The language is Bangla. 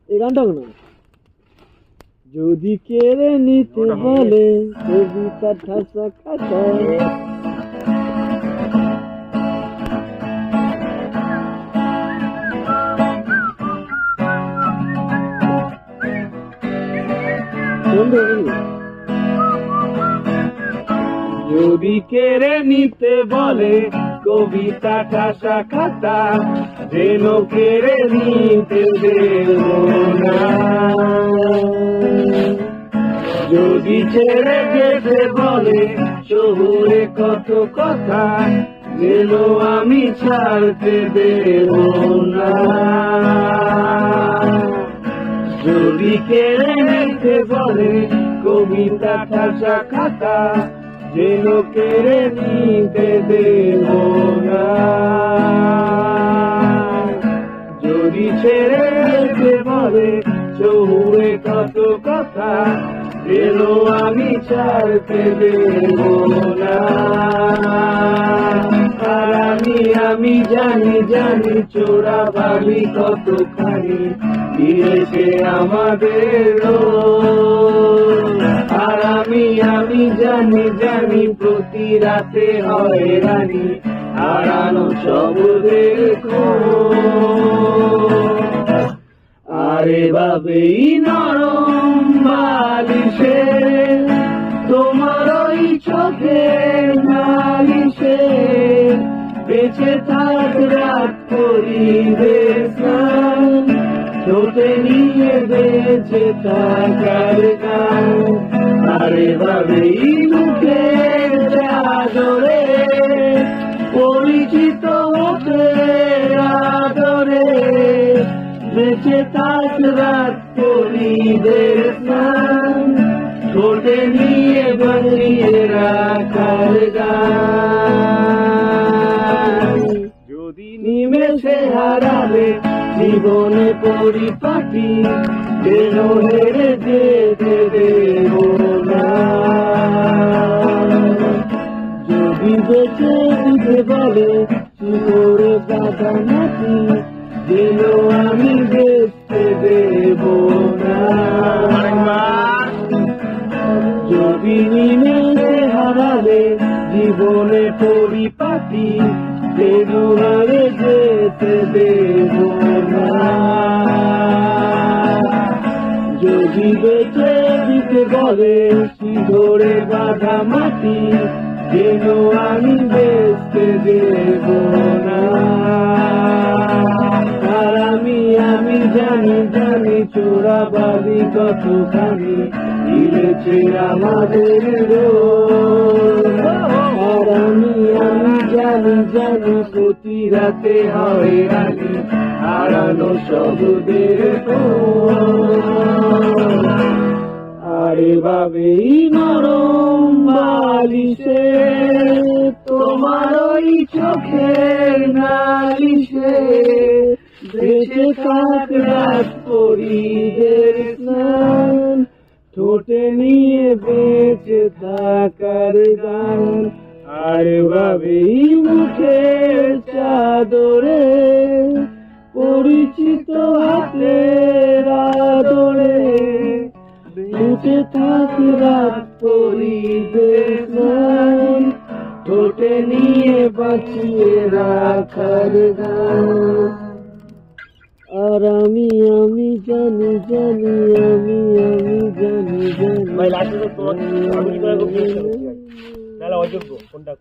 এই গানটা না যদি কেড়ে নিতে বলে কবিতা ঠাসা খাতা যদি কেড়ে নিতে বলে কবিতা ঠাসা খাতা যেন কেড়ে নিতে দেব না যদি ছেড়ে যেতে বলে শহুরে কত কথা যেন আমি ছাড়তে দেব না যদি কেড়ে নিতে বলে কবিতা ঠাসা খাতা যেন কেড়ে নিতে দেব না যদি ছেড়ে যেতে বলে শহুরে কত কথা যেন আমি ছাড়তে দেব না আর আমি জানি চোরা বালি কতখানি দিয়েছে আমাদের আর আমি জানি প্রতি রাতে হয় রানী হারানো শব্দের আরে বাবেই নরম বালিশে তোমার ওই চোখে নালিশে বেঁচে থাক রাত পরিবেশ ছোটে নিয়ে বেঁচে থাকার গান আরে বাবেই মুখে আদরে পরিচিত হতে আদরে বেঁচে থাক রাত পরিবেশ ছোটে নিয়ে বাঁচিয়ে রাখার গান যদি নিমেষে হারালে জীবনে পরিপাটি যেন হেরে যেতে দেব না যদি বেঁচে দিতে বলে শিকড়ে বাঁধা মাটি যেন আমি বেঁচতে দেব না যদি নিমেষে হারালে জীবনে পরিপাটি যেন হেরে যেতে দেব না যদি বেঁচে দিতে বলে শিকড়ে বাঁধা মাটি যেন আমি বেঁচতে দেব না আর আমি জানি চোরা বালি কতখানি দিয়েছে আমাদের আর আমি জানি প্রতি রাতে হয় রানী হারানো শব্দের আরে বাবেই নরম বালিশে তোমার ওই চোখের নালিশে বেঁচে থাক রাত পরিবেশ ঠোঁটে নিয়ে বেঁচে থাকার গান আর ভাবেই মুখের চাদরে পরিচিত হাতের আদরে বেঁচে থাক রাত পরিবেশ ঠোঁটে নিয়ে বাঁচিয়ে রাখার গান আর আমি জানি ভাই লাস্টে তো তোমার অযোগ্য কোনটা